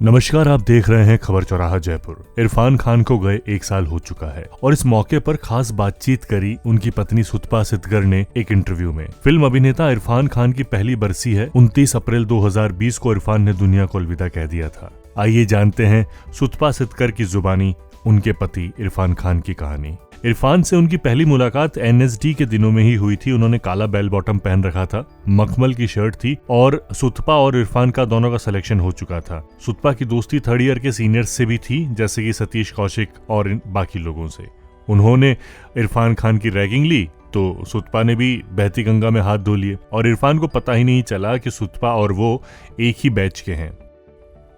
नमस्कार, आप देख रहे हैं खबर चौराहा जयपुर। इरफान खान को गए 1 साल हो चुका है और इस मौके पर खास बातचीत करी उनकी पत्नी सुतपा सिद्दगर ने एक इंटरव्यू में। फिल्म अभिनेता इरफान खान की पहली बरसी है। 29 अप्रैल 2020 को इरफान ने दुनिया को अलविदा कह दिया था। आइए जानते हैं सुतपा सिद्दगर की जुबानी उनके पति इरफान खान की कहानी। इरफान से उनकी पहली मुलाकात एनएसडी के दिनों में ही हुई थी। उन्होंने काला बेल बॉटम पहन रखा था, मखमल की शर्ट थी और सुतपा और इरफान का दोनों का सिलेक्शन हो चुका था। सुतपा की दोस्ती 3rd ईयर के सीनियर्स से भी थी, जैसे कि सतीश कौशिक और बाकी लोगों से। उन्होंने इरफान खान की रैगिंग ली तो सुतपा ने भी बहती गंगा में हाथ धो लिए और इरफान को पता ही नहीं चला कि सुतपा और वो एक ही बैच के हैं।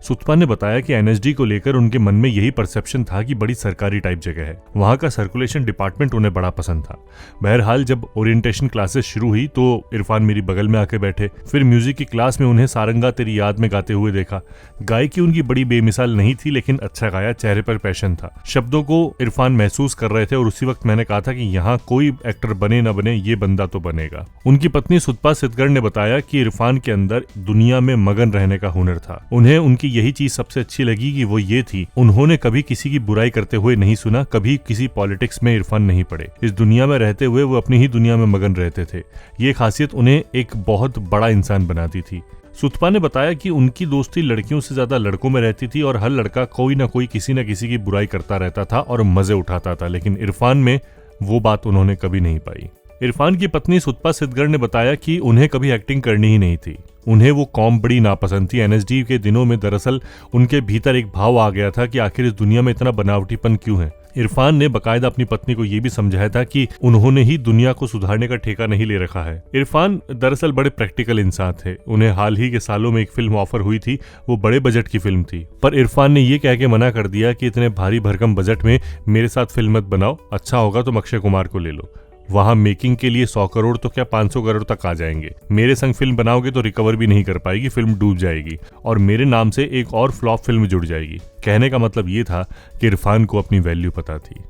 सुतपा ने बताया कि एनएसडी को लेकर उनके मन में यही परसेप्शन था कि बड़ी सरकारी टाइप जगह है, वहां का सर्कुलेशन डिपार्टमेंट उन्हें बड़ा पसंद था। बहरहाल जब ओरिएंटेशन क्लासेस शुरू हुई तो इरफान मेरी बगल में आके बैठे। फिर म्यूजिक की क्लास में उन्हें सारंगा तेरी याद में गाते हुए देखा। गायकी उनकी बड़ी बेमिसाल नहीं थी, लेकिन अच्छा गाया, चेहरे पर पैशन था। शब्दों को इरफान महसूस कर रहे थे और उसी वक्त मैंने कहा था कि यहाँ कोई एक्टर बने न बने, ये बंदा तो बनेगा। उनकी पत्नी सुतपा सिद्दगर ने बताया कि इरफान के अंदर दुनिया में मगन रहने का हुनर था। उन्हें उनकी यही चीज सबसे अच्छी लगी कि वो ये थी, उन्होंने कभी किसी की बुराई करते हुए नहीं सुना, कभी किसी पॉलिटिक्स में इरफान नहीं पड़े। इस दुनिया में रहते हुए वो अपनी ही दुनिया में मगन रहते थे। ये खासियत उन्हें एक बहुत बड़ा इंसान बनाती थी। सुतपा ने बताया कि उनकी दोस्ती लड़कियों से ज्यादा लड़कों में रहती थी और हर लड़का कोई ना कोई किसी न किसी की बुराई करता रहता था और मजे उठाता था, लेकिन इरफान में वो बात उन्होंने कभी नहीं पाई। इरफान की पत्नी सुतपा सिद्दगर ने बताया कि उन्हें कभी एक्टिंग करनी ही नहीं थी। उन्हें वो कॉम बड़ी नापसंद थी। एनएसडी के दिनों में दरअसल उनके भीतर एक भाव आ गया था कि आखिर इस दुनिया में इतना बनावटीपन क्यों है। इरफान ने बकायदा अपनी पत्नी को ये भी समझाया था कि उन्होंने ही दुनिया को सुधारने का ठेका नहीं ले रखा है। इरफान दरअसल बड़े प्रैक्टिकल इंसान थे। उन्हें हाल ही के सालों में एक फिल्म ऑफर हुई थी, वो बड़े बजट की फिल्म थी, पर इरफान ने ये कह के मना कर दिया कि इतने भारी भरकम बजट में मेरे साथ फिल्म मत बनाओ, अच्छा होगा तो अक्षय कुमार को ले लो। वहां मेकिंग के लिए 100 करोड़ तो क्या 500 करोड़ तक आ जाएंगे। मेरे संग फिल्म बनाओगे तो रिकवर भी नहीं कर पाएगी, फिल्म डूब जाएगी और मेरे नाम से एक और फ्लॉप फिल्म जुड़ जाएगी। कहने का मतलब ये था कि इरफान को अपनी वैल्यू पता थी।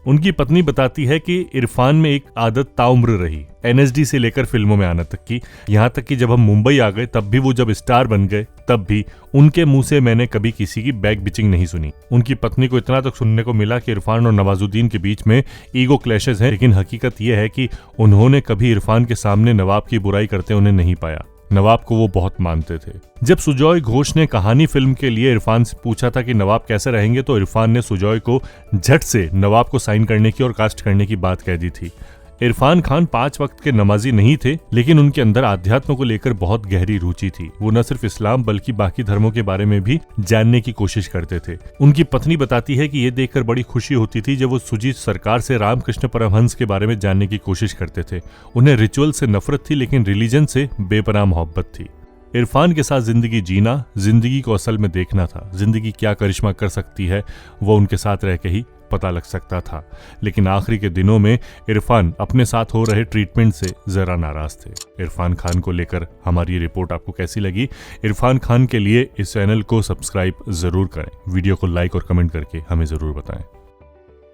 उनकी पत्नी बताती है कि इरफान में एक आदत ताउम्र रही, एनएसडी से लेकर फिल्मों में आने तक की। यहाँ तक कि जब हम मुंबई आ गए तब भी, वो जब स्टार बन गए तब भी उनके मुंह से मैंने कभी किसी की बैक बिचिंग नहीं सुनी। उनकी पत्नी को इतना तक सुनने को मिला कि इरफान और नवाजुद्दीन के बीच में ईगो क्लैशेस हैं, लेकिन हकीकत यह है कि उन्होंने कभी इरफान के सामने नवाब की बुराई करते उन्हें नहीं पाया। नवाब को वो बहुत मानते थे। जब सुजॉय घोष ने कहानी फिल्म के लिए इरफान से पूछा था कि नवाब कैसे रहेंगे, तो इरफान ने सुजॉय को झट से नवाब को साइन करने की और कास्ट करने की बात कह दी थी। इरफान खान 5 वक्त के नमाजी नहीं थे, लेकिन उनके अंदर आध्यात्म को लेकर बहुत गहरी रुचि थी। वो न सिर्फ इस्लाम बल्कि बाकी धर्मों के बारे में भी जानने की कोशिश करते थे। उनकी पत्नी बताती है कि ये देखकर बड़ी खुशी होती थी जब वो सुजीत सरकार से रामकृष्ण परमहंस के बारे में जानने की कोशिश करते थे। उन्हें रिचुअल से नफरत थी, लेकिन रिलीजन से बेपनाह मोहब्बत थी। इरफान के साथ जिंदगी जीना, जिंदगी को असल में देखना था। जिंदगी क्या करिश्मा कर सकती है वो उनके साथ रह के ही पता लग सकता था। लेकिन आखिरी के दिनों में इरफान अपने साथ हो रहे ट्रीटमेंट से जरा नाराज थे। इरफान खान को लेकर हमारी रिपोर्ट आपको कैसी लगी? इरफान खान के लिए इस चैनल को सब्सक्राइब जरूर करें। वीडियो को लाइक और कमेंट करके हमें जरूर बताएं।